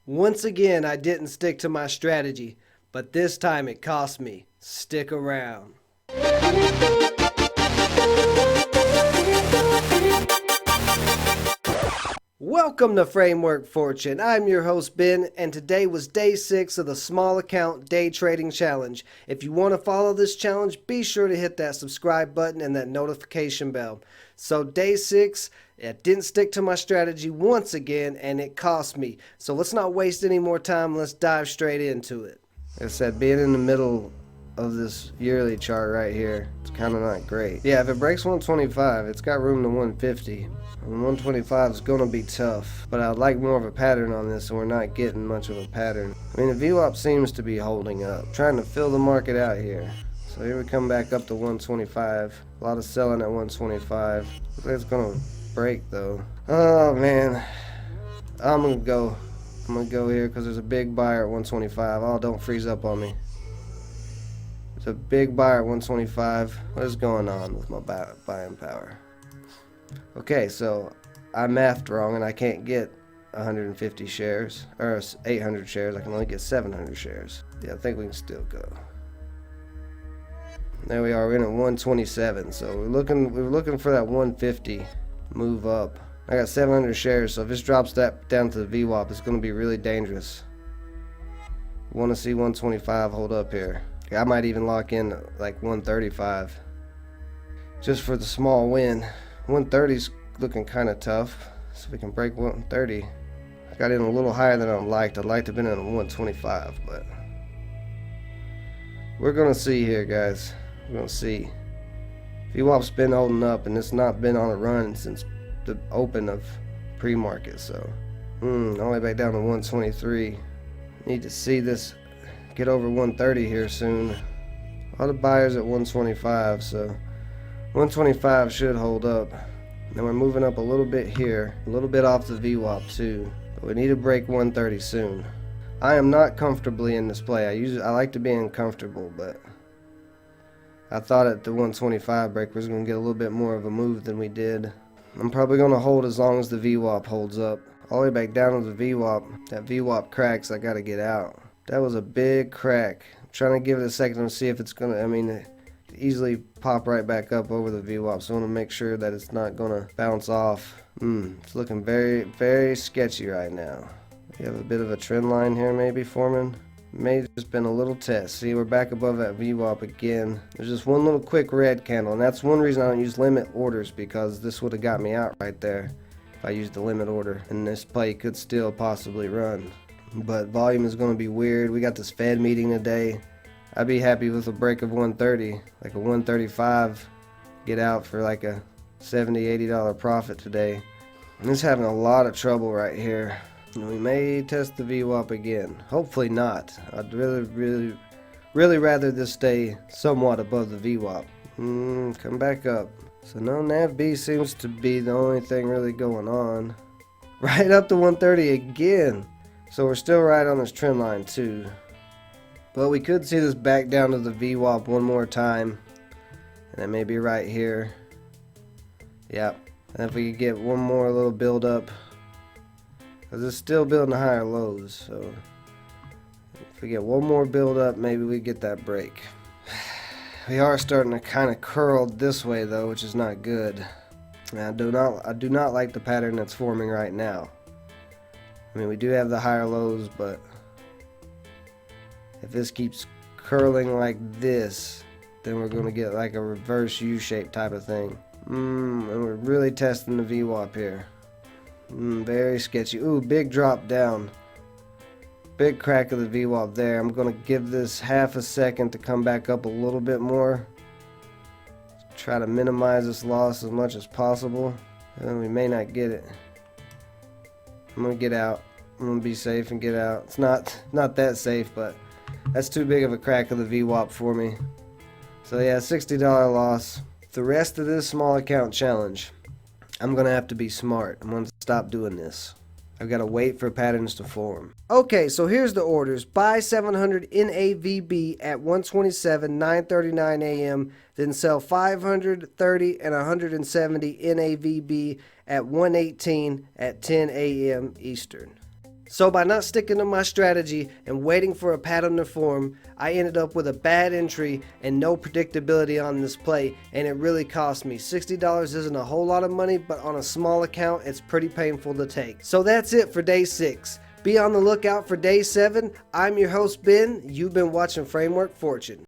Once again, I didn't stick to my strategy, but this time it cost me. Stick around. Welcome to Framework Fortune. I'm your host Ben, and today was day 6 of the Small Account Day Trading Challenge. If you want to follow this challenge, be sure to hit that subscribe button and that notification bell. So day 6, it didn't stick to my strategy once again, and it cost me. So let's not waste any more time. Let's dive straight into it. Like I said, being in the middle of this yearly chart right here, it's kind of not great. Yeah, if it breaks 125, it's got room to 150. And 125 is going to be tough, but I'd like more of a pattern on this, and we're not getting much of a pattern. I mean, the VWAP seems to be holding up. Trying to fill the market out here. So here we come back up to 125. A lot of selling at 125. Looks like it's going to break though. Oh man. I'm going to go here because there's a big buyer at 125. Oh, don't freeze up on me. There's a big buyer at 125. What is going on with my buying power? Okay, so I mathed wrong and I can't get 150 shares or 800 shares. I can only get 700 shares. Yeah, I think we can still go. There we are. We're in at 127. So we're looking for that 150 move up. I got 700 shares, so if this drops that down to the VWAP, it's going to be really dangerous. Want to see 125 hold up here. I might even lock in like 135 just for the small win. 130's looking kind of tough, so if we can break 130. I got in a little higher than I'd like to have been in at 125, but we're gonna see here, guys. We're gonna see. VWAP's been holding up, and it's not been on a run since the open of pre-market, so all the way back down to 123. Need to see this get over 130 here soon. A lot of buyers at 125, so 125 should hold up. Then we're moving up a little bit here, a little bit off the VWAP too, but we need to break 130 soon. I am not comfortably in this play. I like to be uncomfortable, but I thought at the 125 break we was going to get a little bit more of a move than we did. I'm probably going to hold as long as the VWAP holds up. All the way back down to the VWAP. That VWAP cracks, I got to get out. That was a big crack. I'm trying to give it a second to see if it's going to, easily pop right back up over the VWAP, so I want to make sure that it's not going to bounce off. It's looking very, very sketchy right now. We have a bit of a trend line here maybe forming. May have just been a little test. See, we're back above that VWAP again. There's just one little quick red candle, and that's one reason I don't use limit orders, because this would have got me out right there if I used the limit order, and this play could still possibly run. But volume is going to be weird. We got this Fed meeting today. I'd be happy with a break of 130, like a 135, get out for like a $70, $80 profit today. And it's having a lot of trouble right here. And we may test the VWAP again. Hopefully not. I'd really rather this stay somewhat above the VWAP. Come back up. So no, NAVB seems to be the only thing really going on. Right up to 130 again. So we're still right on this trend line too. But we could see this back down to the VWAP one more time. And that may be right here. Yep. And if we could get one more little build up. Because it's still building higher lows. So if we get one more build up, maybe we get that break. We are starting to kind of curl this way though, which is not good. And I do not like the pattern that's forming right now. I mean, we do have the higher lows, but if this keeps curling like this, then we're going to get like a reverse U-shape type of thing. And we're really testing the VWAP here. Very sketchy. Ooh, big drop down. Big crack of the VWAP there. I'm going to give this half a second to come back up a little bit more. Try to minimize this loss as much as possible. And then we may not get it. I'm going to get out. I'm going to be safe and get out. It's not that safe, but that's too big of a crack of the VWAP for me. So yeah, $60 loss. The rest of this small account challenge, I'm going to have to be smart. I'm going to stop doing this. I've got to wait for patterns to form. Okay, so here's the orders. Buy 700 NAVB at 127, 9:39 a.m. Then sell 530 and 170 NAVB at 118 at 10 a.m. Eastern. So by not sticking to my strategy and waiting for a pattern to form, I ended up with a bad entry and no predictability on this play, and it really cost me. $60 isn't a whole lot of money, but on a small account, it's pretty painful to take. So that's it for day 6. Be on the lookout for day 7. I'm your host Ben. You've been watching Framework Fortune.